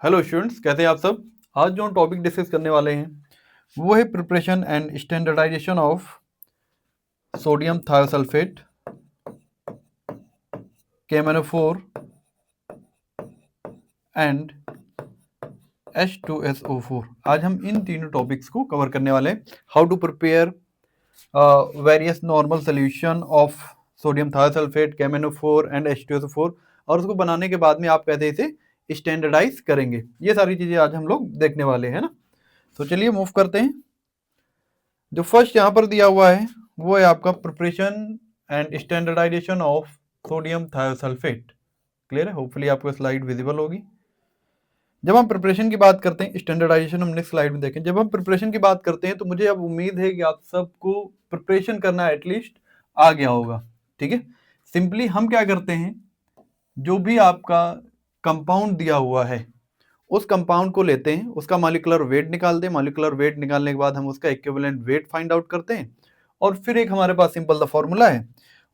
Hello students, कैसे हैं आप सब। आज जो हम टॉपिक डिस्कस करने वाले हैं वो है preparation and standardisation of sodium thiosulphate, KMnO4 and H2SO4। आज हम इन तीनों टॉपिक्स को कवर करने वाले हैं। How to prepare various normal solution of sodium thiosulphate, KMnO4 and H2SO4, और उसको बनाने के बाद में आप कैसे इसे स्टैंडर्डाइज करेंगे, ये सारी चीज़ें आज हम लोग देखने वाले हैं ना। तो चलिए मूव करते हैं। जो फर्स्ट यहाँ पर दिया हुआ है वो है आपका preparation and standardisation of sodium thiosulphate. Clear है? होपफुली आपको स्लाइड विजिबल होगी। जब हम प्रिपरेशन की बात करते हैं, स्टैंडर्डाइजेशन हम नेक्स्ट स्लाइड में देखें। जब हम प्रिपरेशन की बात करते हैं तो मुझे अब उम्मीद है कि आप सबको प्रिपरेशन करना एटलीस्ट आ गया होगा। ठीक है, सिंपली हम क्या करते हैं, जो भी आपका कंपाउंड दिया हुआ है उस कंपाउंड को लेते हैं, उसका मॉलिक्यूलर वेट निकालते हैं। मॉलिक्यूलर वेट निकालने के बाद हम उसका इक्विवेलेंट वेट फाइंड आउट करते हैं, और फिर एक हमारे पास सिंपल सा फॉर्मूला है,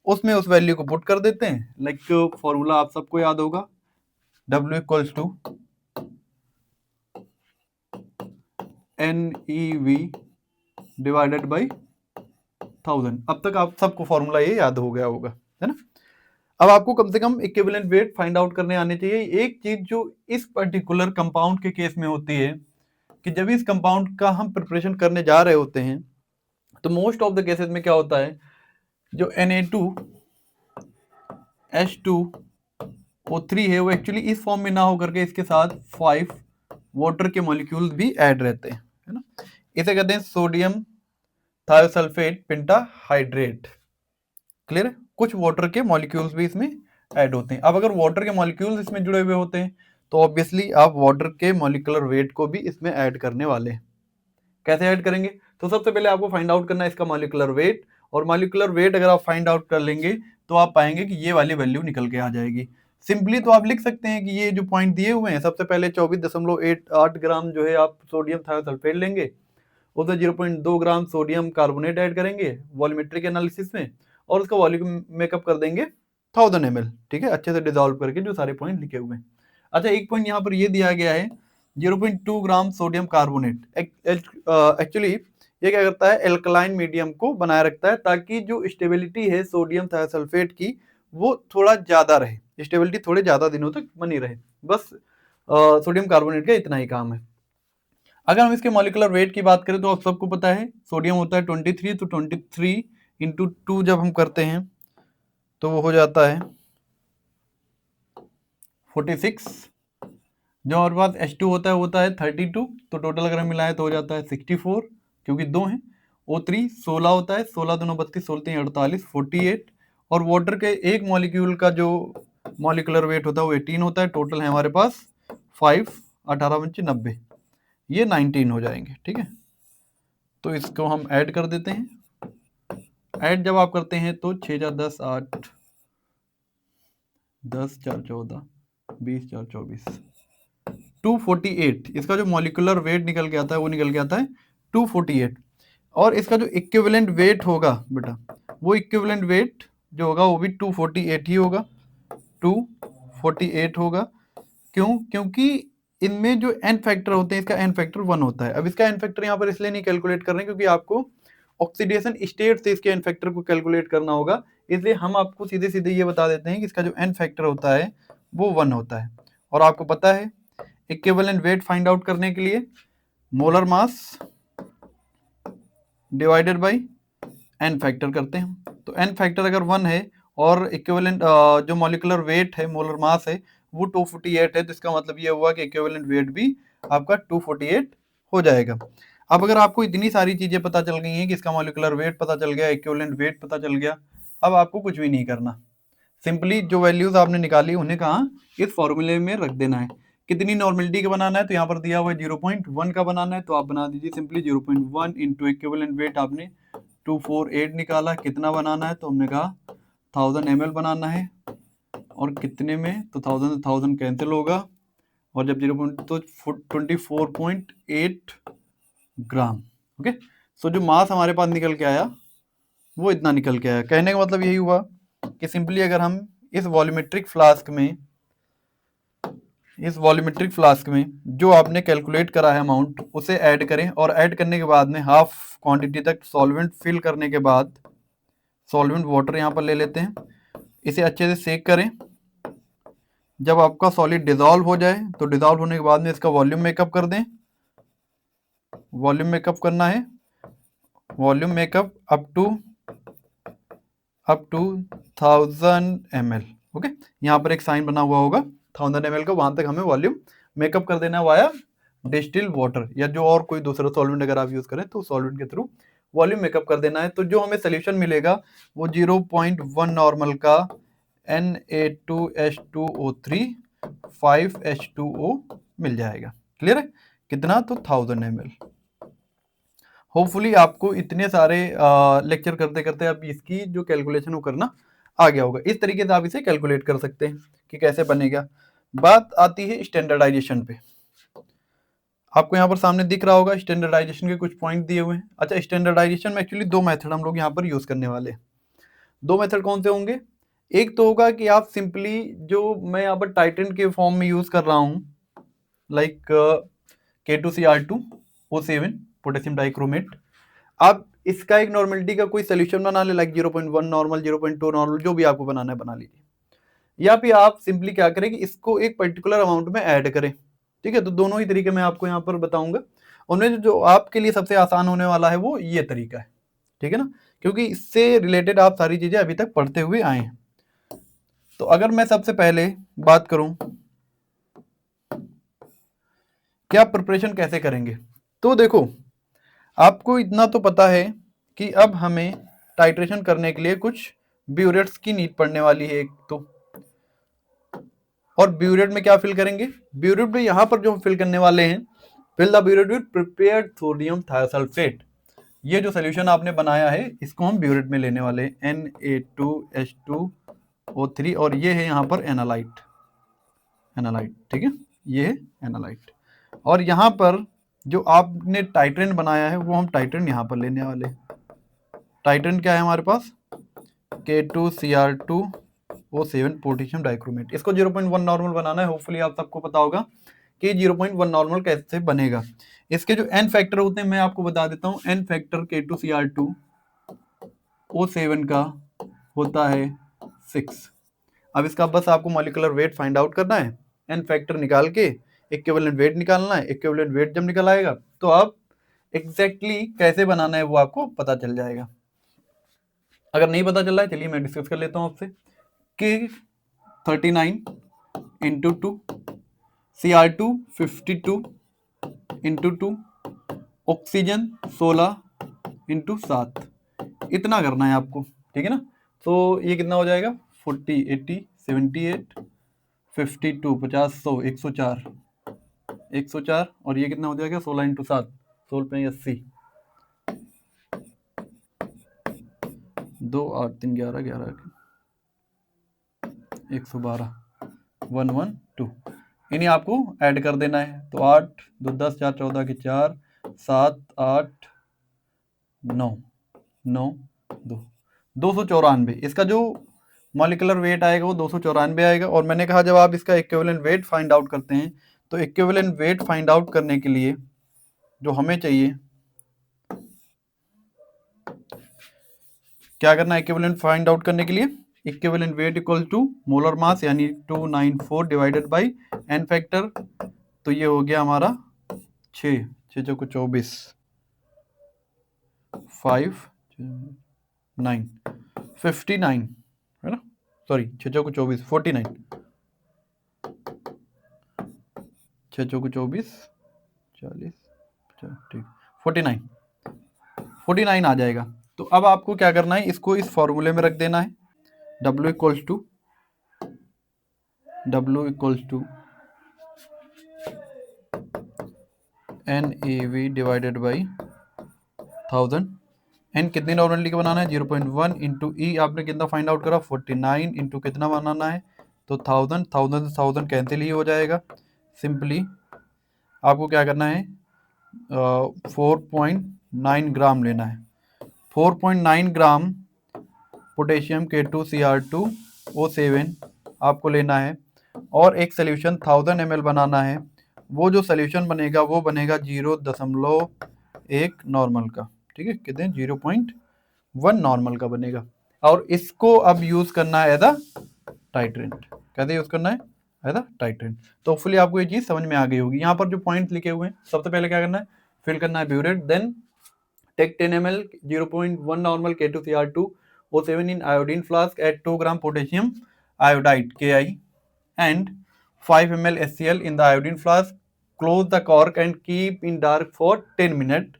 उसमें उस वैल्यू को पुट कर देते हैं। लाइक फॉर्मूला आप सबको याद होगा, W equals to NeV divided by 1000। अब तक आप सबको फॉर्मूला ये याद हो गया होगा, है ना। अब आपको कम से कम इक्विवेलेंट वेट फाइंड आउट करने आने चाहिए। एक चीज जो इस पर्टिकुलर कंपाउंड के केस में होती है कि जब इस कंपाउंड का हम प्रिपरेशन करने जा रहे होते हैं तो मोस्ट ऑफ द केसेस में क्या होता है, जो Na2H2O3 है वो एक्चुअली इस फॉर्म में ना होकर के इसके साथ 5 वाटर के मॉलिक्यूल्स भी ऐड रहते हैं, है ना। इसे कहते हैं सोडियम थायोसल्फेट पेंटाहाइड्रेट। क्लियर है? कुछ वाटर के मॉलिक्यूल्स भी इसमें ऐड होते हैं। अब अगर वाटर के मॉलिक्यूल्स इसमें जुड़े हुए होते हैं तो ऑब्वियसली आप वाटर के मॉलिक्यूलर वेट को भी इसमें ऐड करने वाले हैं। कैसे ऐड करेंगे? तो सबसे पहले आपको फाइंड आउट करना है इसका मॉलिक्यूलर वेट, और मॉलिक्यूलर वेट अगर आप फाइंड आउट कर लेंगे तो आप पाएंगे कि ये वाली वैल्यू निकल के आ जाएगी। सिंपली तो आप लिख सकते हैं कि ये जो पॉइंट दिए हुए हैं, सबसे पहले 24.8 ग्राम जो है आप सोडियम थायोसल्फेट लेंगे, उसमें 0.2 ग्राम सोडियम कार्बोनेट ऐड करेंगे वॉल्यूमेट्रिक एनालिसिस में, और उसका वॉल्यूम मेकअप कर देंगे 1000 ml। ठीक है, अच्छे से डिजोल्व करके जो सारे पॉइंट लिखे हुए हैं। अच्छा, एक पॉइंट यहाँ पर ये दिया गया है 0.2 ग्राम सोडियम कार्बोनेट। एक्चुअली ये क्या करता है, एल्कलाइन मीडियम को बनाए रखता है, ताकि जो स्टेबिलिटी है सोडियम थायोसल्फेट की वो थोड़ा ज्यादा रहे, स्टेबिलिटी थोड़े ज्यादा दिनों तक बनी रहे। बस सोडियम कार्बोनेट का इतना ही काम है। अगर हम इसके मॉलिक्यूलर वेट की बात करें तो आप सबको पता है सोडियम होता है 23, तो 23 इंटू 2 जब हम करते हैं तो वो हो जाता है 46। जो हमारे पास H2 होता है 32, तो टोटल अगर हम मिलाएं तो हो जाता है 64, क्योंकि दो हैं। O3 16 होता है, 16 दूनो 32, 16 तीन 48, 48। और वाटर के एक मॉलिक्यूल का जो मॉलिक्यूलर वेट होता है वो 18 होता है। टोटल है हमारे पास 5, 18 पंचे 90, ये 19 हो जाएंगे। ठीक है, तो इसको हम ऐड कर देते हैं। ऐड जब आप करते हैं तो 6 4 10 8, 10 4 14, 20 4 24, 248। इसका जो मॉलिक्यूलर वेट निकल के आता है वो निकल के आता है 248। और इसका जो इक्विवेलेंट वेट होगा बेटा, वो इक्विवेलेंट वेट जो होगा वो भी 248 ही होगा, 248 होगा। क्यों? क्योंकि इनमें जो एन फैक्टर होते हैं, इसका एन फैक्टर 1 होता है। अब इसका एन फैक्टर यहाँ पर इसलिए नहीं कैलकुलेट कर रहे हैं क्योंकि आपको ऑक्सीडेशन स्टेट से इसके एन फैक्टर को कैलकुलेट करना होगा, इसलिए हम आपको सीधे सीधे ये बता देते हैं कि इसका जो एन फैक्टर होता है वो 1 होता है। और आपको पता है इक्विवेलेंट वेट फाइंड आउट करने के लिए molar mass divided by n factor करते हैं। तो एन फैक्टर अगर 1 है और इक्विवेलेंट जो मॉलिक्यूलर वेट है, मोलर मास है, वो 248 है, तो इसका मतलब ये हुआ कि इक्विवेलेंट वेट भी आपका 248 हो जाएगा। अब अगर आपको इतनी सारी चीजें पता चल गई हैं कि इसका मॉलिक्यूलर वेट पता चल गया, इक्विवेलेंट वेट पता चल गया, अब आपको कुछ भी नहीं करना। सिंपली जो वैल्यूज आपने निकाली उन्हें कहाँ, इस फॉर्मूले में रख देना है। कितनी नॉर्मेलिटी का बनाना है, तो यहाँ पर दिया हुआ है 0.1 का बनाना है, तो आप बना दीजिए सिंपली 0.1 इंटू इक्विवेलेंट वेट आपने 248 निकाला। कितना बनाना है, तो हमने कहा 1000 ml बनाना है। और कितने में, तो 1000 कैंसिल होगा, और जब 0. तो 24.8 ग्राम। ओके, सो जो मास हमारे पास निकल के आया वो इतना निकल के आया। कहने का मतलब यही हुआ कि सिंपली अगर हम इस वॉल्यूमेट्रिक फ्लास्क में इस वॉल्यूमेट्रिक फ्लास्क में जो आपने कैलकुलेट करा है अमाउंट उसे ऐड करें, और ऐड करने के बाद में हाफ क्वांटिटी तक सॉल्वेंट फिल करने के बाद सॉल्वेंट वाटर यहाँ पर ले लेते हैं, इसे अच्छे से सेक करें। जब आपका सॉलिड डिजॉल्व हो जाए तो डिजॉल्व होने के बाद में इसका वॉल्यूम मेकअप कर दें। वॉल्यूम मेकअप करना है, volume make up up to 1000 ml। Okay, यहाँ पर एक साइन बना हुआ होगा 1000 ml का, वहां तक हमें वॉल्यूम मेकअप कर देना है वाया डिस्टिल वाटर, या जो और कोई दूसरा सॉल्वेंट अगर आप यूज करें तो सॉल्वेंट के थ्रू वॉल्यूम मेकअप कर देना है। तो जो हमें सोल्यूशन मिलेगा वो 0.1 नॉर्मल का Na2H2O3 5H2O मिल जाएगा। क्लियर है? कितना? तो 1000 ml। होपफुली आपको इतने सारे लेक्चर करते करते अब इसकी जो कैलकुलेशन वो करना आ गया होगा। इस तरीके से आप इसे कैलकुलेट कर सकते हैं कि कैसे बनेगा। बात आती है स्टैंडर्डाइजेशन पे। आपको यहाँ पर सामने दिख रहा होगा स्टैंडर्डाइजेशन के कुछ पॉइंट दिए हुए हैं। अच्छा, स्टैंडर्डाइजेशन में एक्चुअली दो मेथड हम लोग यहाँ पर यूज करने वाले हैं। दो मेथड कौन से होंगे? एक तो होगा कि आप सिंपली जो मैं यहाँ पर टाइटेंट के फॉर्म में यूज कर रहा हूँ, लाइक K2Cr2O7 पोटेशियम डाइक्रोमेट, आप इसका एक नॉर्मलिटी का कोई सोल्यूशन बना ले, लाइक 0.1 नॉर्मल, 0.2 नॉर्मल, जो भी आपको बनाना है बना लीजिए। या फिर आप सिंपली क्या करें कि इसको एक पर्टिकुलर अमाउंट में ऐड करें। ठीक है, तो दोनों ही तरीके मैं आपको यहाँ पर बताऊंगा। उनमें जो आपके लिए सबसे आसान होने वाला है वो ये तरीका है। ठीक है ना, क्योंकि इससे रिलेटेड आप सारी चीजें अभी तक पढ़ते हुए आए हैं। तो अगर मैं सबसे पहले बात करूं कि आप प्रिपरेशन कैसे करेंगे, तो देखो आपको इतना तो पता है कि अब हमें टाइट्रेशन करने के लिए कुछ ब्यूरेट्स की नीड पड़ने वाली है एक तो। और ब्यूरेट में क्या फिल करेंगे? ब्यूरेट में यहां पर जो हम फिल करने वाले हैं, fill the burette with prepared sodium thiosulphate. ये जो सोल्यूशन आपने बनाया है इसको हम ब्यूरेट में लेने वाले हैं, Na2H2O3, और ये है यहाँ पर एनालाइट। एनालाइट, ठीक है, ये है एनालाइट। और यहाँ पर जो आपने टाइट्रेंट बनाया है वो हम टाइट्रेंट यहाँ पर लेने वाले। टाइट्रेंट क्या है हमारे पास? K2Cr2O7 potassium dichromate. इसको 0.1 नॉर्मल बनाना है। होपफुली आप सबको पता होगा कि 0.1 नॉर्मल कैसे बनेगा। इसके जो एन फैक्टर होते हैं मैं आपको बता देता हूँ। एन फैक्टर K2Cr2O7 का होता है 6। अब इसका बस आपको मॉलिक्यूलर वेट फाइंड आउट करना है, एन फैक्टर निकाल के इक्विवेलेंट वेट निकालना है। इक्विवेलेंट वेट जब निकल आएगा तो आप एग्जैक्टली कैसे बनाना है वो आपको पता चल जाएगा। अगर नहीं पता चल रहा है चलिए मैं डिस्कस कर लेता हूं आपसे कि 39 into 2 Cr2 52 into 2 oxygen 16 into 7, इतना करना है आपको। ठीक है ना, तो ये कितना हो जाएगा? 40 80 78 52 50 100 104 104, और ये कितना हो जाएगा? 16 इंटू 7 16 पे 80 2 8 3 11 11 112 112, इन्हें आपको ऐड कर देना है। तो 8 2 10 4 14 के 4 7 8 9 9 2 294। इसका जो मॉलिक्यूलर वेट आएगा वो 294 आएगा। और मैंने कहा जब आप इसका इक्विवेलेंट वेट फाइंड आउट करते हैं तो इक्विवेलेंट वेट फाइंड आउट करने के लिए जो हमें चाहिए क्या करना है? इक्विवेलेंट फाइंड आउट करने के लिए equivalent weight equal to molar mass यानी 294 डिवाइडेड बाई एन फैक्टर। तो ये हो गया हमारा 6 6 चौको 24 5 9 59 है ना, सॉरी 6 चौको 24 49 6 चौको 24 40 ठीक 49 आ जाएगा। तो अब आपको क्या करना है? इसको इस फॉर्मूले में रख देना है। W equals to NAV divided by 1000। N कितनी नॉर्मलिटी का बनाना है? 0.1 इंटू ई आपने कितना फाइंड आउट करा? 49 इंटू कितना बनाना है? तो 1000 1000 से 1000 कैंसिल ही हो जाएगा। सिंपली आपको क्या करना है? 4.9 ग्राम लेना है। 4.9 ग्राम पोटेशियम K2Cr2O7 आपको लेना है। और एक सोल्यूशन 1000 ml बनाना है, वो जो सोल्यूशन बनेगा वो बनेगा 0.1 नॉर्मल का, ठीक है, कितने 0.1 नॉर्मल का बनेगा। और इसको अब यूज करना है एज अ टाइट्रेंट, कैसे यूज करना है एज अ टाइट्रेंट। तो होपफुली आपको ये चीज समझ में आ गई होगी। यहाँ पर जो पॉइंट लिखे हुए हैं, सबसे पहले क्या करना है, फिल करना है burette, then take 10 ml 0.1 normal K2Cr2O7 in iodine flask, add 2 gram potassium iodide Ki and 5 ml HCl in the iodine flask, close the cork and keep in dark for 10 minutes।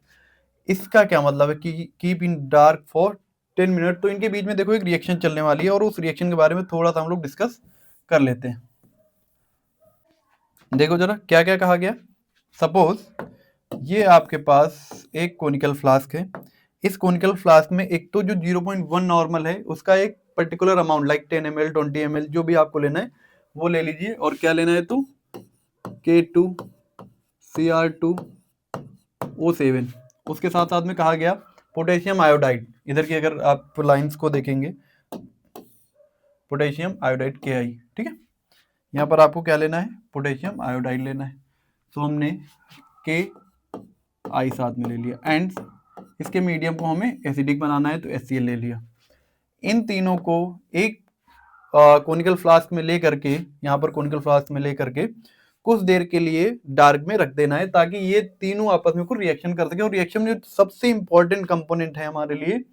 इसका क्या मतलब है कि keep in dark for 10 minute? तो इनके बीच में देखो एक रिएक्शन चलने वाली है और उस रिएक्शन के बारे में थोड़ा सा हम लोग डिस्कस कर लेते हैं। देखो जरा क्या क्या कहा गया। सपोज ये आपके पास एक कोनिकल फ्लास्क है, इस कोनिकल फ्लास्क में एक तो जो 0.1 नॉर्मल है उसका एक particular amount like 10 ml 20 ml जो भी आपको लेना है वो ले लीजिए। और क्या लेना है तो K2Cr2O7, उसके साथ साथ में कहा गया पोटेशियम आयोडाइड। इधर की अगर आप लाइंस को देखेंगे, पोटेशियम आयोडाइड Ki, ठीक है, यहाँ पर आपको क्या लेना है, पोटेशियम आयोडाइड लेना है। तो हमने Ki साथ में ले लिया एंड इसके मीडियम को हमें एसिडिक बनाना है तो HCl ले लिया। इन तीनों को एक कोनिकल फ्लास्क में ले करके, यहाँ पर कोनिकल फ्लास्क में ले करके कुछ देर के लिए डार्क में रख देना है ताकि ये तीनों आपस में कुछ रिएक्शन कर सके। और रिएक्शन में जो सबसे इंपॉर्टेंट कंपोनेंट है हमारे लिए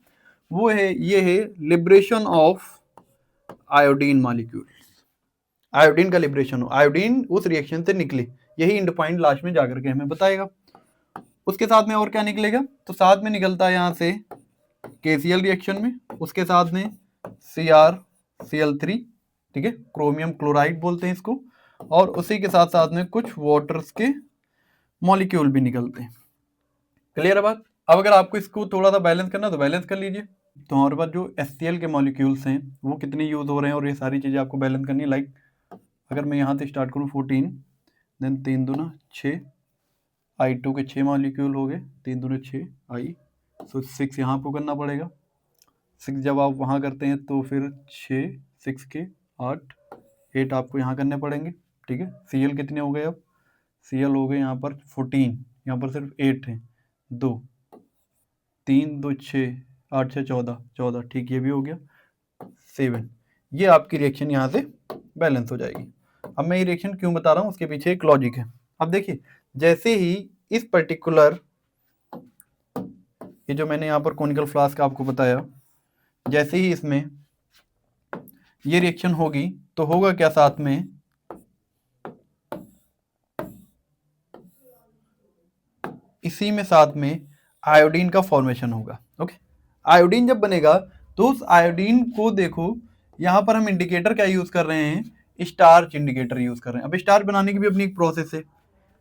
वो है ये है liberation of iodine molecule. Iodine का लिबरेशन हो, आयोडीन उस रिएक्शन से निकले, यही इंडिफाइंड लास्ट में जाकर के हमें बताएगा। उसके साथ में और क्या निकलेगा, तो साथ में निकलता है यहाँ से KCl रिएक्शन में, उसके साथ में CrCl3, ठीक है, क्रोमियम क्लोराइड बोलते हैं इसको, और उसी के साथ साथ में कुछ वाटर्स के मॉलिक्यूल भी निकलते हैं। क्लियर है बात। अब अगर आपको इसको थोड़ा सा बैलेंस करना तो बैलेंस कर लीजिए। तो हमारे पास जो HCl के मॉलिक्यूल्स हैं वो कितने यूज हो रहे हैं और ये सारी चीजें आपको बैलेंस करनी है। लाइक अगर मैं यहाँ से स्टार्ट करूँ 14, देन 3 दूना 6, I2 के 6 मॉलिक्यूल हो गए, 3 दूना 6 I, सो 6 यहाँ आपको करना पड़ेगा। 6 जब आप वहाँ करते हैं तो फिर 6 6 के 8 8 आपको यहाँ करने पड़ेंगे, ठीक है। Cl कितने हो गए, अब Cl हो गए यहाँ पर 14, यहाँ पर सिर्फ 8 हैं, 2 3 2 6 8 6 14 14, ठीक, ये भी हो गया 7। ये आपकी रिएक्शन यहाँ से बैलेंस हो जाएगी। अब मैं ये रिएक्शन क्यों बता रहा हूँ उसके पीछे एक लॉजिक है। अब देखिए जैसे ही इस पर्टिकुलर, ये जो मैंने यहाँ पर कोनिकल फ्लास्क आपको बताया, जैसे ही इसमें ये रिएक्शन होगी तो होगा क्या, साथ में इसी में साथ में आयोडीन का फॉर्मेशन होगा। ओके, आयोडीन जब बनेगा तो उस आयोडीन को देखो, यहाँ पर हम इंडिकेटर क्या यूज कर रहे हैं, स्टार्च इंडिकेटर यूज कर रहे हैं। अब स्टार्च बनाने की भी अपनी एक प्रोसेस है।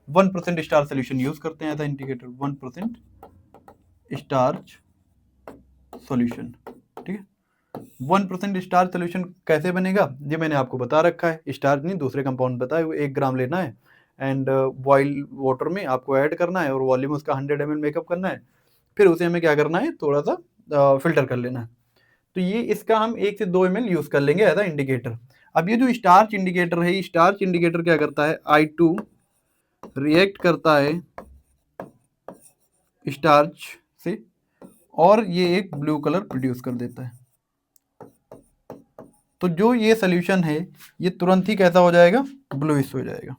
1% स्टार्च सोल्यूशन यूज करते हैं एज इंडिकेटर, 1% स्टार्च सॉल्यूशन, ठीक है। 1% स्टार्च सोल्यूशन कैसे बनेगा ये मैंने आपको बता रखा है, स्टार्च नहीं दूसरे कंपाउंड बताए हुए। 1 ग्राम लेना है एंड बॉइल वाटर में आपको ऐड करना है और वॉल्यूम उसका 100 ml मेकअप करना है, फिर उसे हमें क्या करना है, थोड़ा सा फिल्टर कर लेना है। तो ये इसका हम 1 से 2 ml यूज कर लेंगे एज अ इंडिकेटर। अब ये जो स्टार्च इंडिकेटर है, स्टार्च इंडिकेटर क्या करता है, I2 रिएक्ट करता है स्टार्च से और ये एक ब्लू कलर प्रोड्यूस कर देता है। तो जो ये सोल्यूशन है ये तुरंत ही कैसा हो जाएगा, ब्लूइश हो जाएगा,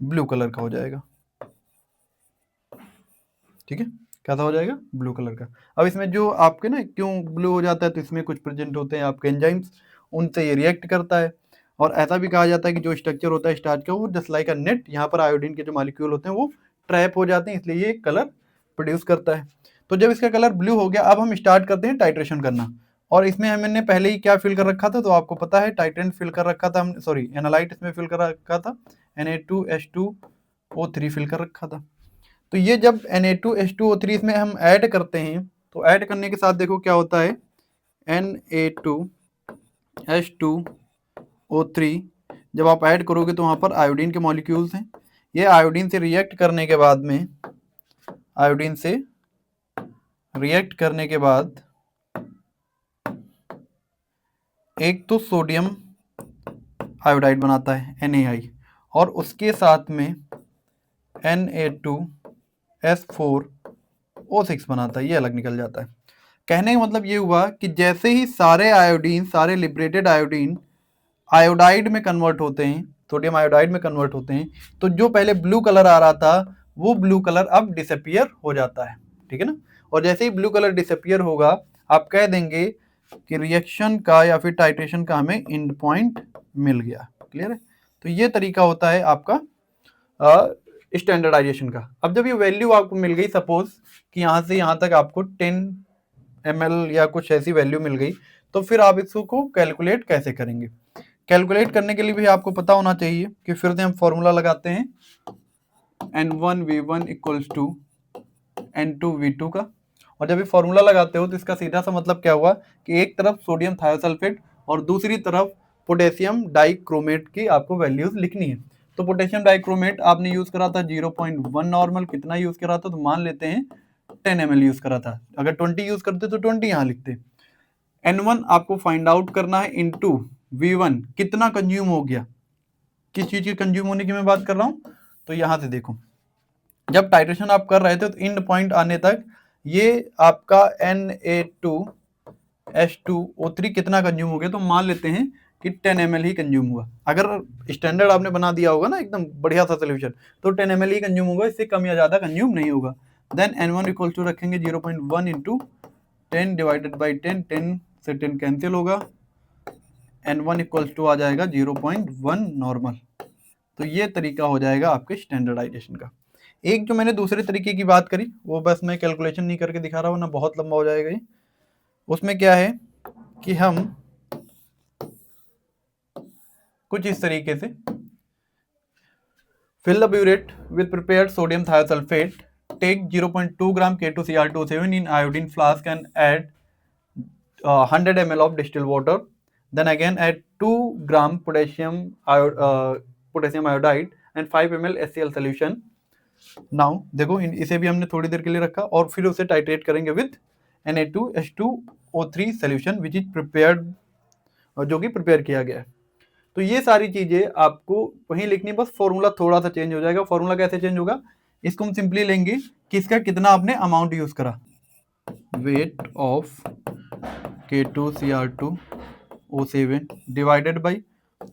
ब्लू कलर का हो जाएगा, ठीक है, कैसा हो जाएगा, ब्लू कलर का। अब इसमें जो आपके ना क्यों ब्लू हो जाता है, तो इसमें कुछ प्रेजेंट होते हैं आपके एंजाइम्स, उनसे ये रिएक्ट करता है। और ऐसा भी कहा जाता है कि जो स्ट्रक्चर होता है स्टार्च का वो जस्ट लाइक अ नेट, यहाँ पर आयोडीन के जो मॉलिक्यूल होते हैं वो ट्रैप हो जाते हैं, इसलिए ये कलर प्रोड्यूस करता है। तो जब इसका कलर ब्लू हो गया, अब हम स्टार्ट करते हैं टाइट्रेशन करना। और इसमें हमने पहले ही क्या फिल कर रखा था, तो आपको पता है टाइट्रेंट फिल कर रखा था, सॉरी एनालाइट इसमें फिल कर रखा था, Na2H2O3 फिल कर रखा था। तो ये जब Na2H2O3 इसमें हम ऐड करते हैं तो ऐड करने के साथ देखो क्या होता है, Na2H2O3 जब आप ऐड करोगे तो वहाँ पर आयोडीन के मॉलिक्यूल्स हैं। ये आयोडीन से रिएक्ट करने के बाद में, आयोडीन से रिएक्ट करने के बाद एक तो सोडियम आयोडाइड बनाता है NaI, और उसके साथ में Na2S4O6 बनाता है, ये अलग निकल जाता है। कहने का मतलब ये हुआ कि जैसे ही सारे आयोडीन, सारे लिबरेटेड आयोडीन आयोडाइड में कन्वर्ट होते हैं, सोडियम आयोडाइड में कन्वर्ट होते हैं, तो जो पहले ब्लू कलर आ रहा था वो ब्लू कलर अब डिसअपियर हो जाता है, ठीक है ना। और जैसे ही ब्लू कलर डिसअपियर होगा, आप कह देंगे कि रिएक्शन का या फिर टाइट्रेशन का हमें एंड पॉइंट मिल गया। क्लियर है। तो ये तरीका होता है आपका स्टैंडर्डाइजेशन का। अब जब ये वैल्यू आपको मिल गई, सपोज कि यहाँ से यहाँ तक आपको 10 ml या कुछ ऐसी वैल्यू मिल गई, तो फिर आप इसको कैलकुलेट कैसे करेंगे। कैलकुलेट करने के लिए भी आपको पता होना चाहिए कि फिर से हम फॉर्मूला लगाते हैं N1V1 इक्वल्स टू N2V2 का। और जब ये फॉर्मूला लगाते हो तो इसका सीधा सा मतलब क्या हुआ कि एक तरफ सोडियम थायोसल्फेट और दूसरी तरफ पोटेशियम डाइक्रोमेट की आपको वैल्यूज लिखनी है। तो पोटेशियम डाइक्रोमेट आपने यूज करा था 0.1 नॉर्मल, कितना यूज करा था, तो मान लेते हैं 10 ml यूज करा था। अगर 20 यूज करते तो 20 यहाँ लिखते। N1 आपको फाइंड आउट करना है इनटू V1 कितना कंज्यूम हो गया। किस चीज के कंज्यूम होने की मैं बात कर रहा हूं, तो यहां से देखो, जब टाइट्रेशन आप कर रहे थे तो एंड पॉइंट आने तक ये आपका Na2S2O3 कितना कंज्यूम हो गया, तो मान लेते हैं कि 10 ml ही कंज्यूम हुआ। अगर स्टैंडर्ड आपने बना दिया होगा ना एकदम बढ़िया सा सोल्यूशन, तो 10 ml ही कंज्यूम होगा, इससे कम या ज्यादा कंज्यूम नहीं होगा। देन N1 इक्वल टू रखेंगे 0.1 इंटू 10 डिवाइडेड बाई 10, 10 से 10 कैंसिल होगा, N1 इक्वल टू आ जाएगा 0.1 नॉर्मल। तो ये तरीका हो जाएगा आपके स्टैंडर्डाइजेशन का। एक जो मैंने दूसरे तरीके की बात करी वो बस मैं कैलकुलेशन नहीं करके दिखा रहा हूँ ना, बहुत लंबा हो जाएगा ये। उसमें क्या है कि हम कुछ इस तरीके से fill the burette with prepared sodium thiosulfate, take 0.2 gram K2Cr27 in iodine flask and add 100 ml of distilled water. Then again add 2 gram potassium iodide and 5 ml HCl solution. Now देखो इसे भी हमने थोड़ी देर के लिए रखा और फिर उसे टाइट्रेट करेंगे with Na2H2O3 solution which is prepared, जो कि प्रिपेयर किया गया है। तो ये सारी चीजें आपको वहीं लिखनी, बस फॉर्मूला थोड़ा सा चेंज हो जाएगा। फॉर्मूला कैसे चेंज होगा, इसको हम सिंपली लेंगे कि इसका कितना आपने अमाउंट यूज करा, weight of K2Cr2O7 divided by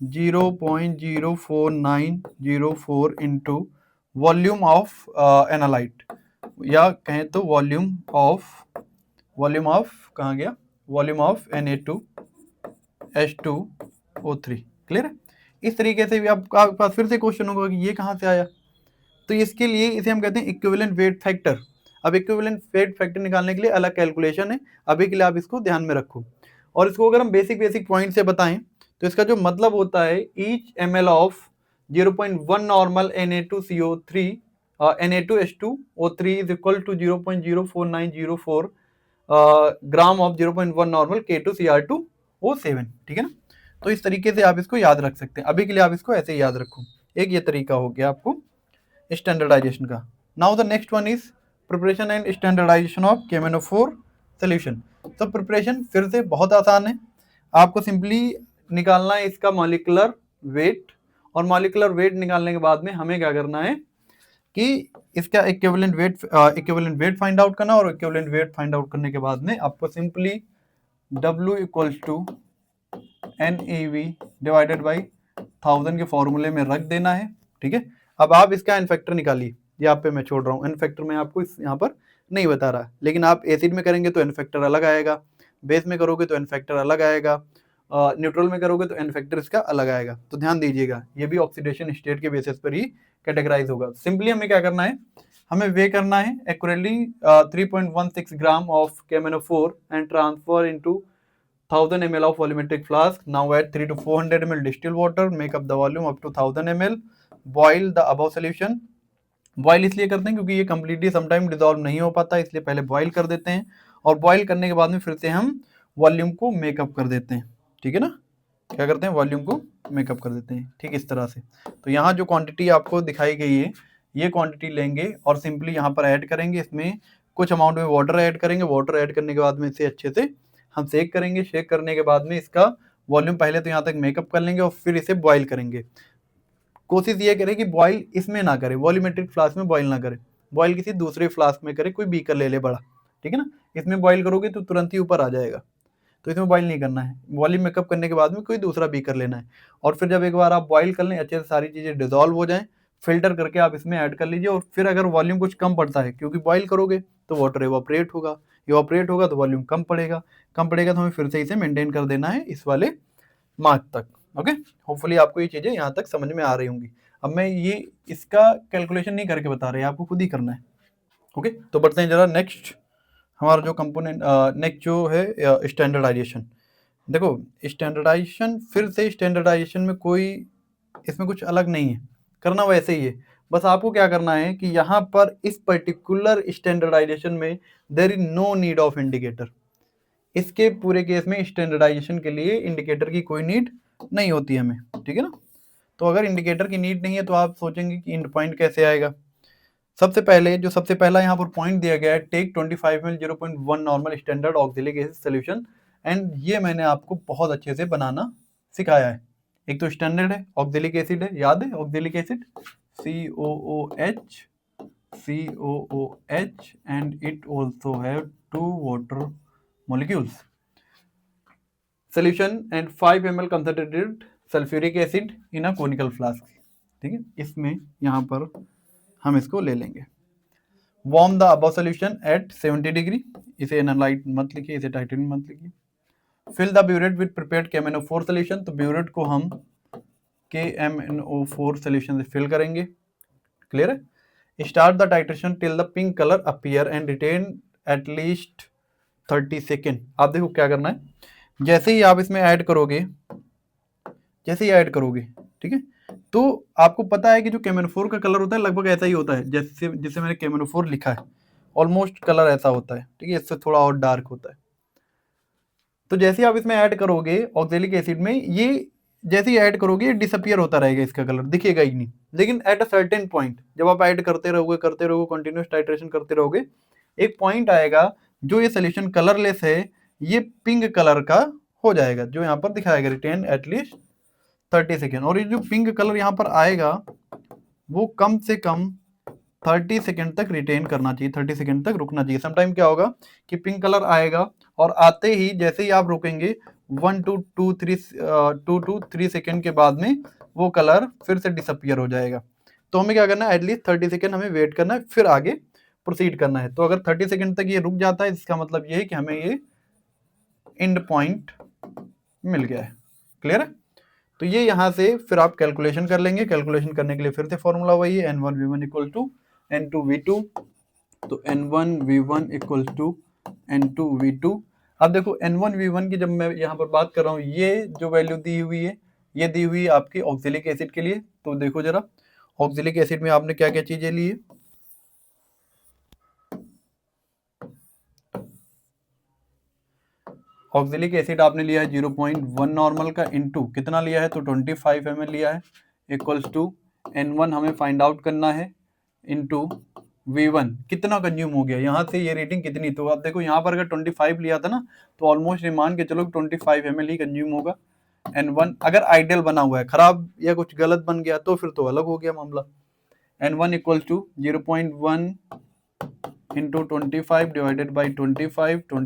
0.04904 into volume of analyte, या कहें तो वॉल्यूम ऑफ कहाँ गया, वॉल्यूम ऑफ Na2H2O3। क्लियर है। इस तरीके से भी आपके पास फिर से क्वेश्चन होगा कि ये कहाँ से आया, तो इसके लिए इसे हम कहते हैं इक्विवेलेंट वेट फैक्टर। अब इक्विवेलेंट वेट फैक्टर निकालने के लिए अलग कैलकुलेशन है, अभी के लिए आप इसको ध्यान में रखो। और इसको अगर हम बेसिक पॉइंट से बताएं तो इसका जो मतलब होता है each ml of 0.1 normal Na2CO3 Na2H2O3 is equal to 0.04904 gram of 0.1 normal K2Cr2O7, ठीक है ना। तो इस तरीके से आप इसको याद रख सकते हैं, अभी के लिए आप इसको ऐसे ही याद रखो। एक ये तरीका हो गया आपको स्टैंडर्डाइजेशन का। Now the next one is preparation and standardisation of KMnO4 solution. तो प्रिपरेशन फिर से बहुत आसान है, आपको सिंपली निकालना है इसका मॉलिक्यूलर वेट, और मॉलिक्यूलर वेट निकालने के बाद में हमें क्या करना है कि इसका इक्विवेलेंट वेट फाइंड आउट करना, और इक्विवेलेंट वेट फाइंड आउट करने के बाद में आपको simply W equals to NeV divided by 1000 के फॉर्मूले में रख देना है, ठीक है। अब आप इसका एन फैक्टर निकालिए, ये आप पे मैं छोड़ रहा हूँ, एन फैक्टर मैं आपको यहाँ पर नहीं बता रहा, लेकिन आप एसिड में करेंगे तो एन फैक्टर अलग आएगा, बेस में करोगे तो एन फैक्टर अलग आएगा, न्यूट्रल में करोगे तो एन फैक्टर इसका अलग आएगा। तो ध्यान दीजिएगा, ये भी ऑक्सीडेशन स्टेट के बेसिस पर ही कैटेगराइज होगा। सिंपली हमें क्या करना है, हमें वे करना है accurately 3.16 gram of KMnO4 and transfer into 1000 ml of volumetric flask. Now add 3 to 400 ml distilled water. Make up the volume up to 1000 ml. Boil the above solution. Boil इसलिए करते हैं क्योंकि ये कम्प्लीटली समटाइम डिजोल्व नहीं हो पाता, इसलिए पहले बॉयल कर देते हैं, और बॉयल करने के बाद में फिर से हम वॉल्यूम को मेकअप कर देते हैं, ठीक है ना। क्या करते हैं, वॉल्यूम को मेकअप कर देते हैं, ठीक इस तरह से। तो यहाँ जो क्वांटिटी आपको दिखाई गई है ये क्वांटिटी लेंगे और सिंपली यहाँ पर ऐड करेंगे, इसमें कुछ अमाउंट में वाटर ऐड करेंगे, वाटर ऐड करने के बाद में इसे अच्छे से हम शेक करेंगे, शेक करने के बाद में इसका वॉल्यूम पहले तो यहाँ तक मेकअप कर लेंगे और फिर इसे बॉयल करेंगे। कोशिश ये करें कि बॉयल इसमें ना करें, वॉल्यूमेट्रिक फ्लास्क में बॉयल ना करें, बॉयल किसी दूसरे फ्लास्क में करें, कोई बीकर ले ले बड़ा, ठीक है ना। इसमें बॉयल करोगे तो तुरंत ही ऊपर आ जाएगा, तो इसमें बॉयल नहीं करना है। वॉल्यूम मेकअप करने के बाद में कोई दूसरा बीकर लेना है, और फिर जब एक बार आप बॉयल कर लें, अच्छे से सारी चीज़ें डिजोल्व हो जाएं, फिल्टर करके आप इसमें ऐड कर लीजिए। और फिर अगर वॉल्यूम कुछ कम पड़ता है, क्योंकि बॉयल करोगे तो वाटर इवापोरेट होगा, इवापोरेट होगा तो वॉल्यूम कम पड़ेगा, कम पड़ेगा तो हमें फिर से इसे मेंटेन कर देना है इस वाले मार्क तक। ओके, होपफुली आपको ये चीज़ें यहाँ तक समझ में आ रही होंगी। अब मैं ये इसका कैलकुलेशन नहीं करके बता रहे, आपको खुद ही करना है। ओके, तो बढ़ते हैं जरा नेक्स्ट, हमारा जो कंपोनेंट नेक्स्ट जो है स्टैंडर्डाइजेशन। देखो स्टैंडर्डाइजेशन, फिर से स्टैंडर्डाइजेशन में कोई इसमें कुछ अलग नहीं है, करना वैसे ही है। बस आपको क्या करना है कि यहाँ पर इस पर्टिकुलर स्टैंडर्डाइजेशन में there is no need of indicator. इसके पूरे केस में स्टैंडर्डाइजेशन के लिए इंडिकेटर की कोई नीड नहीं होती हमें, ठीक है ना। तो अगर इंडिकेटर की नीड नहीं है तो आप सोचेंगे कि इंड पॉइंट कैसे आएगा। सबसे पहला यहाँ पर पॉइंट दिया गया है, take 25 ml 0.1 normal standard oxalic acid solution, and ये मैंने आपको बहुत अच्छे से बनाना सिखाया है। एक तो स्टैंडर्ड है, ऑक्सिलिक एसिड है, याद है ऑक्सिलिक acid COOH and it also have 2 water molecules. Solution and 5 ml concentrated sulfuric acid in a conical flask, ठीक है। इसमें यहाँ पर हम इसको ले लेंगे। Warm the above solution at 70 degree, इसे एनालाइट मत लिखिए, इसे टाइटेनियम मत लिखिए। Fill the burette with prepared KMnO4 solution, तो ब्यूरेट को हम KMnO4 सॉल्यूशन से फिल करेंगे। क्लियर है। Start the titration till the pink colour appear and retain at least 30 second. आप देखो क्या करना है, जैसे ही आप इसमें ऐड करोगे, ठीक है, तो आपको पता है कि जो KMnO4 का कलर होता है लगभग ऐसा ही होता है जैसे मैंने KMnO4 लिखा है, ऑलमोस्ट कलर ऐसा होता है, ठीक है, इससे थोड़ा और डार्क होता है। तो जैसे ही आप इसमें ऐड करोगे ऑक्जेलिक एसिड में, ये जैसे ही ऐड करोगे डिसअपियर होता रहेगा, इसका कलर दिखेगा ही नहीं। लेकिन एट अ सर्टेन पॉइंट जब आप ऐड करते रहोगे कंटिन्यूस टाइट्रेशन करते रहोगे, एक पॉइंट आएगा जो ये सोल्यूशन कलरलेस है, ये पिंक कलर का हो जाएगा, जो यहाँ पर दिखाएगा रिटेन एटलीस्ट 30 सेकेंड। और ये जो पिंक कलर यहाँ पर आएगा वो कम से कम 30 सेकेंड तक रिटेन करना चाहिए, 30 सेकेंड तक रुकना चाहिए। समटाइम क्या होगा कि पिंक कलर आएगा और आते ही जैसे ही आप रुकेंगे 1 to 3 सेकेंड के बाद में वो कलर फिर से डिसअपियर हो जाएगा। तो हमें क्या करना है, एटलीस्ट 30 सेकेंड हमें वेट करना है, फिर आगे प्रोसीड करना है। तो अगर 30 सेकेंड तक ये रुक जाता है, इसका मतलब ये है कि हमें ये एंड पॉइंट मिल गया है। क्लियर है। तो ये यहाँ से फिर आप कैलकुलेशन कर लेंगे। कैलकुलेशन करने के लिए फिर से फॉर्मूला वही है, N1V1 इक्वल टू N2V2। तो N1V1 इक्वल टू N2V2। अब देखो N1V1 की जब मैं यहाँ पर बात कर रहा हूँ, ये जो वैल्यू दी हुई है, ये दी हुई है आपकी ऑक्सिलिक एसिड के लिए। तो देखो जरा, ऑक्सिलिक एसिड में आपने क्या क्या चीजें ली है। ऑक्सिलिक एसिड आपने लिया है 0.1 नॉर्मल का, इनटू कितना लिया है, तो 25 ml लिया है, इक्वल्स टू N1 हमें फाइंड आउट करना है, इनटू V1 कितना कंज्यूम हो गया, यहाँ से ये रेटिंग कितनी। तो आप देखो यहाँ पर अगर 25 लिया था ना, तो ऑलमोस्ट ये मान के चलो 25 ml ही कंज्यूम होगा। N1 अगर आइडियल बना हुआ है, खराब या कुछ गलत बन गया तो फिर तो अलग हो गया मामला। N1 equals to 0.1 into 25 divided by 25 to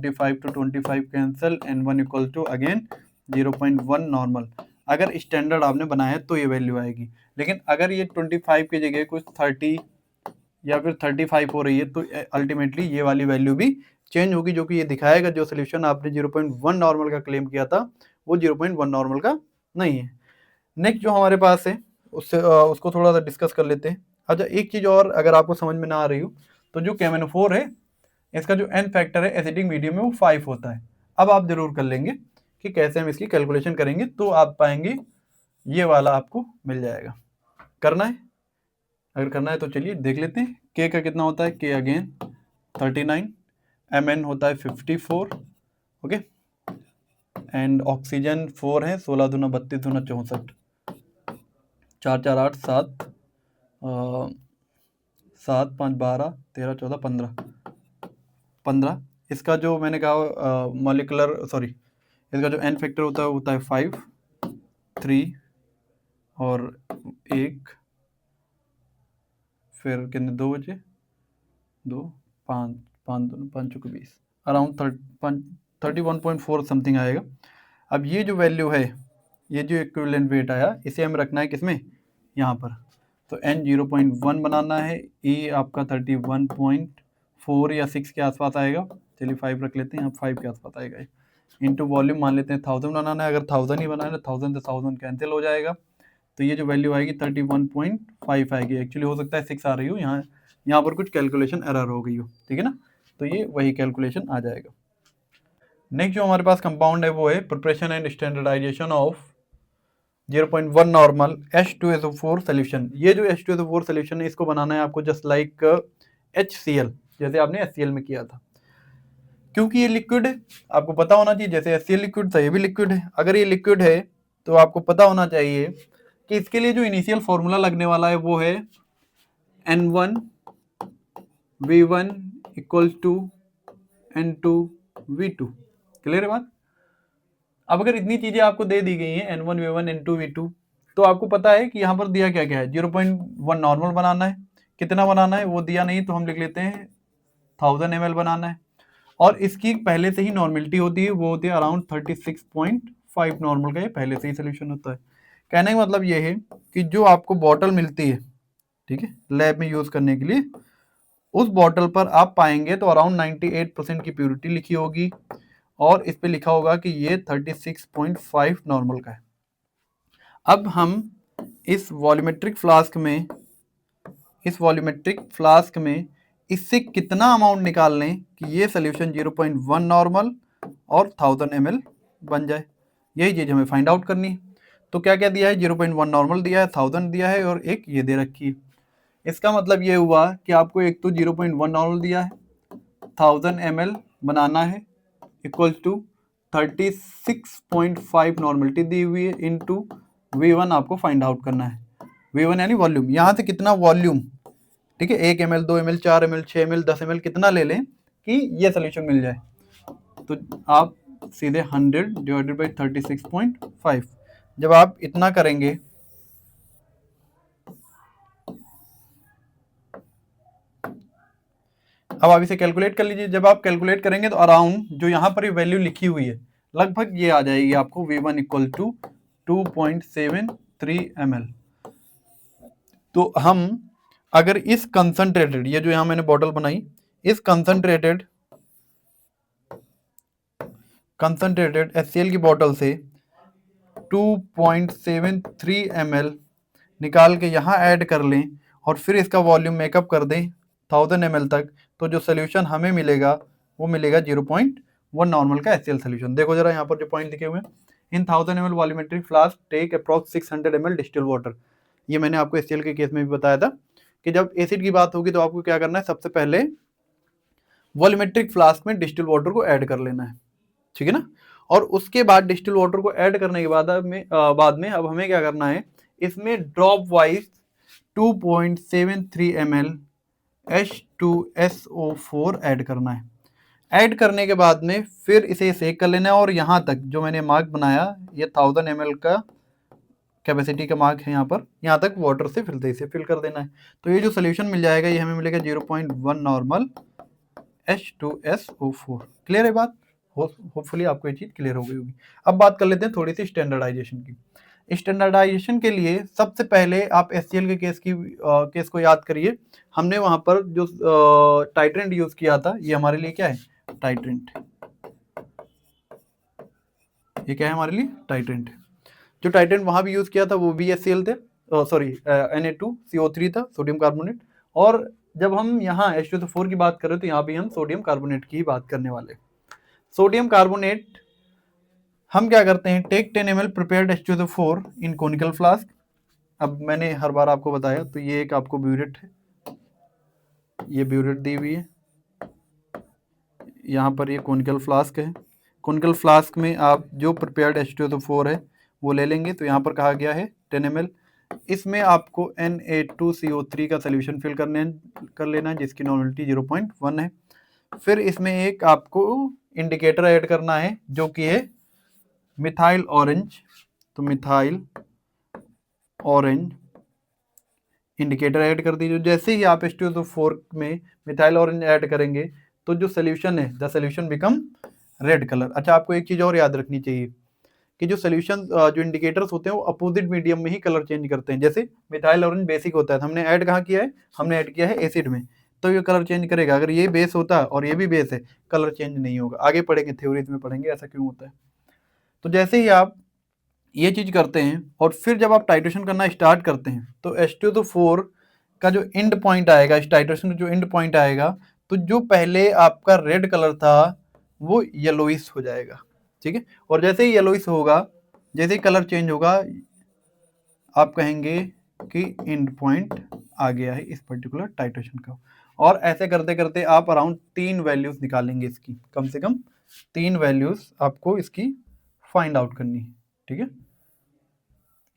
25 cancel, N1 equal to again 0.1 normal. अगर स्टैंडर्ड आपने बनाया तो ये वैल्यू आएगी, लेकिन अगर ये 25 की जगह कुछ 30 या फिर 35 हो रही है, तो अल्टीमेटली ये वाली वैल्यू भी चेंज होगी, जो कि ये दिखाएगा जो सोल्यूशन आपने 0.1 नॉर्मल का क्लेम किया था वो 0.1 नॉर्मल का नहीं है। नेक्स्ट जो हमारे पास है उसको थोड़ा सा डिस्कस कर लेते हैं। अच्छा, एक चीज़ और अगर आपको समझ में ना आ रही हो, तो जो KMnO4 है इसका जो n फैक्टर है एसिडिक मीडियम में वो 5 होता है। अब आप जरूर कर लेंगे कि कैसे हम इसकी कैलकुलेशन करेंगे, तो आप पाएंगे ये वाला आपको मिल जाएगा। करना है, अगर करना है तो चलिए देख लेते हैं। K का कितना होता है, K अगेन 39, Mn होता है 54, ओके, एंड ऑक्सीजन 4 है, 16 दूना 32 दूना 64, 4 4 8 7 7 5 12 13 14 15। इसका जो मैंने कहा मॉलिकुलर इसका जो n फैक्टर होता है 5, 3 और 1, फिर कितने 2 बचे, 2 5 5 दोनों 5 चौके 20, अराउंड 31.4 समथिंग आएगा। अब ये जो वैल्यू है, ये जो इक्विवेलेंट वेट आया, इसे हम रखना है किसमें, यहाँ पर। तो n 0.1 बनाना है, e आपका 31.4 या 6 के आसपास आएगा, चलिए 5 रख लेते हैं, यहाँ 5 के आसपास आएगा। इंटू वॉल्यूम मान लेते हैं 1000 बनाना है, अगर 1000 ही बनाना है 1000 से 1000 कैंसिल हो जाएगा, तो ये जो वैल्यू आएगी 31.5 आएगी। एक्चुअली हो सकता है 6 आ रही हो, यहाँ पर कुछ कैलकुलेशन एरर हो गई हो, ठीक है ना, तो ये वही कैलकुलेशन आ जाएगा। नेक्स्ट जो हमारे पास कंपाउंड है वो है preparation and standardisation of 0.1 normal H2SO4 solution. ये जो H2SO4 सोल्यूशन है, इसको बनाना है आपको जस्ट लाइक HCl, जैसे आपने HCl में किया था। क्योंकि ये लिक्विड है, आपको पता होना चाहिए, जैसे HCl लिक्विड था, ये भी लिक्विड है। अगर ये लिक्विड है तो आपको पता होना चाहिए कि इसके लिए जो इनिशियल फॉर्मूला लगने वाला है वो है N1V1 equals to N2V2। Clear है बात। अब अगर इतनी चीजें आपको दे दी गई हैं N1V1 N2V2, तो आपको पता है कि यहाँ पर दिया क्या क्या है, 0.1 नॉर्मल बनाना है, कितना बनाना है वो दिया नहीं, तो हम लिख लेते हैं 1000 ml बनाना है। और इसकी पहले से ही नॉर्मलिटी होती है, वो होती है अराउंड 36.5 नॉर्मल का, ये पहले से ही सोल्यूशन होता है। कहने का मतलब ये है कि जो आपको बॉटल मिलती है, ठीक है, लैब में यूज करने के लिए, उस बॉटल पर आप पाएंगे तो अराउंड 98% की प्योरिटी लिखी होगी, और इस पे लिखा होगा कि ये 36.5 नॉर्मल का है। अब हम इस वॉल्यूमेट्रिक फ्लास्क में इससे कितना अमाउंट निकाल लें कि ये सोल्यूशन 0.1 नॉर्मल और 1000 ml बन जाए, यही चीज हमें फाइंड आउट करनी है। तो क्या क्या दिया है, 0.1 नॉर्मल दिया है, 1000 दिया है, और एक ये दे रखी है। इसका मतलब ये हुआ कि आपको एक तो 0.1 नॉर्मल दिया है, 1000 ml बनाना है, इक्वल्स टू 36.5 नॉर्मलिटी दी हुई है, इनटू V1 आपको फाइंड आउट करना है। V1 यानी वॉल्यूम, यहाँ से कितना वॉल्यूम, ठीक है, 1 ml 2 ml 4 ml 6 ml 10 ml कितना ले लें कि ये सोल्यूशन मिल जाए, तो आप सीधे 100 डिवाइडेड बाई 36.5, जब आप इतना करेंगे, अब आप इसे कैलकुलेट कर लीजिए। जब आप कैलकुलेट करेंगे तो अराउंड जो यहाँ पर ये वैल्यू लिखी हुई है, लगभग ये आ जाएगी आपको V1 इक्वल टू 2.73 ml। तो हम अगर इस कंसंट्रेटेड, ये जो यहाँ मैंने बॉटल बनाई, इस कंसंट्रेटेड HCl की बॉटल से 2.73 ml निकाल के यहाँ ऐड कर लें, और फिर इसका वॉल्यूम मेकअप कर दें 1000 ml तक, तो जो सोल्यूशन हमें मिलेगा वो मिलेगा 0.1 नॉर्मल का HCl सोल्यूशन। देखो जरा यहाँ पर जो पॉइंट लिखे हुए हैं, in 1000 ml volumetric flask take approx 600 ml distil water. ये मैंने आपको HCl के केस में भी बताया था कि जब एसिड की बात होगी तो आपको क्या करना है, सबसे पहले वॉल्यूमेट्रिक फ्लास्क में डिस्टिल वाटर को ऐड कर लेना है, ठीक है ना। और उसके बाद डिस्टिल वाटर को ऐड करने के बाद में अब हमें क्या करना है, इसमें drop wise 2.73 ml H2SO4 add करना है। ऐड करने के बाद में फिर इसे सेक कर लेना है, और यहाँ तक जो मैंने मार्क बनाया, ये 1000 ml का कैपेसिटी का मार्क है, यहाँ तक वाटर से फिल कर देना है। तो ये जो सोल्यूशन मिल जाएगा, ये हमें मिलेगा 0.1 नॉर्मल H2SO4। क्लियर है बात, होपफुली आपको ये चीज क्लियर हो गई होगी। अब बात कर लेते हैं थोड़ी सी स्टैंडर्डाइजेशन की। स्टैंडर्डाइजेशन के लिए सबसे पहले आप HCl के केस को याद करिए। हमने वहां पर जो टाइट्रेंट यूज किया था, ये हमारे लिए क्या है, टाइट्रेंट। ये क्या है हमारे लिए, टाइट्रेंट। जो टाइट्रेंट वहां भी यूज किया था वो भी HCl थे, सॉरी Na2CO3 था, सोडियम कार्बोनेट। और जब हम यहाँ H2SO4 की बात कर रहे हैं तो यहाँ भी हम सोडियम कार्बोनेट की ही बात करने वाले। सोडियम कार्बोनेट हम क्या करते हैं, टेक 10 ml प्रिपेयर्ड H2SO4 इन कोनिकल फ्लास्क। अब मैंने हर बार आपको बताया, तो ये एक आपको ब्यूरेट है, ये ब्यूरेट दी हुई है, यहाँ पर ये कोनिकल फ्लास्क है। कोनिकल फ्लास्क में आप जो प्रिपेयर्ड H2SO4 है वो ले लेंगे, तो यहाँ पर कहा गया है 10 ml। इसमें आपको Na2CO3 का सोल्यूशन फिल कर लेना है, जिसकी नॉर्मलिटी 0.1 है। फिर इसमें एक आपको इंडिकेटर ऐड करना है, जो कि है मिथाइल ऑरेंज, तो मिथाइल ऑरेंज इंडिकेटर ऐड कर दीजिए। जैसे ही आप H2SO4 में मिथाइल ऑरेंज ऐड करेंगे तो जो सोल्यूशन है, the solution become red colour. अच्छा, आपको एक चीज़ और याद रखनी चाहिए कि जो सोल्यूशन जो इंडिकेटर्स होते हैं वो अपोजिट मीडियम में ही कलर चेंज करते हैं। जैसे मिथाइल ऑरेंज बेसिक होता है, हमने ऐड कहाँ किया है, हमने ऐड किया है एसिड में, तो ये कलर चेंज करेगा। अगर ये बेस होता है और ये भी बेस है, कलर चेंज नहीं होगा। आगे पढ़ेंगे, थ्योरीज में पढ़ेंगे ऐसा क्यों होता है। तो जैसे ही आप ये चीज़ करते हैं और फिर जब आप टाइट्रेशन करना स्टार्ट करते हैं तो H2SO4 का जो एंड पॉइंट आएगा, इस टाइट्रेशन का जो एंड पॉइंट आएगा, तो जो पहले आपका रेड कलर था वो येलोइश हो जाएगा। ठीक है, और जैसे ही येलोइश होगा, जैसे ही कलर चेंज होगा, आप कहेंगे कि एंड पॉइंट आ गया है इस पर्टिकुलर टाइट्रेशन का। और ऐसे करते करते आप अराउंड 3 वैल्यूज निकालेंगे इसकी, कम से कम 3 वैल्यूज आपको इसकी फाइंड आउट करनी है। ठीक है,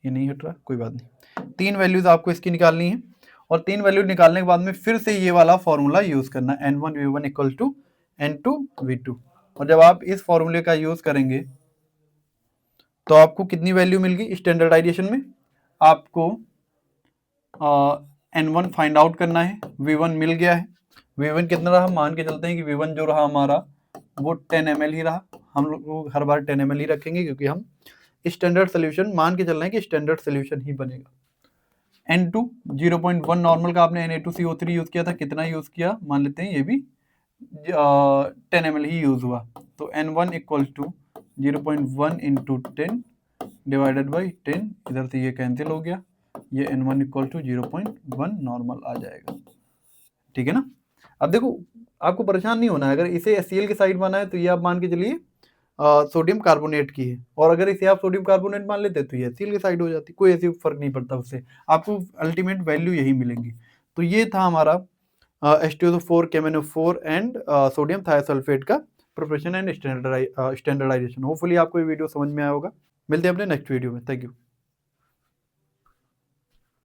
ये नहीं हट रहा, कोई बात नहीं। 3 वैल्यूज आपको इसकी निकालनी है और 3 वैल्यू निकालने के बाद में फिर से ये वाला फॉर्मूला यूज करना, N1V1 इक्वल टू N2V2। और जब आप इस फॉर्मूले का यूज करेंगे तो आपको कितनी वैल्यू मिल गई स्टैंडर्डाइजेशन में, आपको N1 फाइंड आउट करना है, V1 मिल गया है। V1 कितना रहा, मान के चलते हैं कि V1 जो रहा हमारा वो 10 ml ही रहा। हम लोग हर बार 10 ml ही रखेंगे क्योंकि हम स्टैंडर्ड सोल्यूशन मान के चल रहे हैं कि स्टैंडर्ड सोल्यूशन ही बनेगा। N2 0.1 नॉर्मल का आपने Na2CO3 यूज किया था, कितना यूज किया, मान लेते हैं ये भी 10 ml ही यूज हुआ। तो N1 equal to 0.1 into 10 divided by 10, इधर से ये कैंसिल हो गया, ये N1 इक्वल टू 0.1 नॉर्मल आ जाएगा। ठीक है ना। अब देखो, आपको परेशान नहीं होना है। अगर इसे HCl की साइड माना है तो ये आप मान के चलिए सोडियम कार्बोनेट की है, और अगर इसे आप सोडियम कार्बोनेट मान लेते तो ये HCl की साइड हो जाती, कोई ऐसी फर्क नहीं पड़ता उससे, आपको अल्टीमेट वैल्यू यही मिलेंगी। तो ये था हमारा H2SO4 KMnO4 and sodium thiosulphate का प्रिपरेशन एंड स्टैंडर्डाइजेशन। होपफुली आपको ये वीडियो समझ में आया होगा। मिलते हैं अपने नेक्स्ट वीडियो में। Thank you.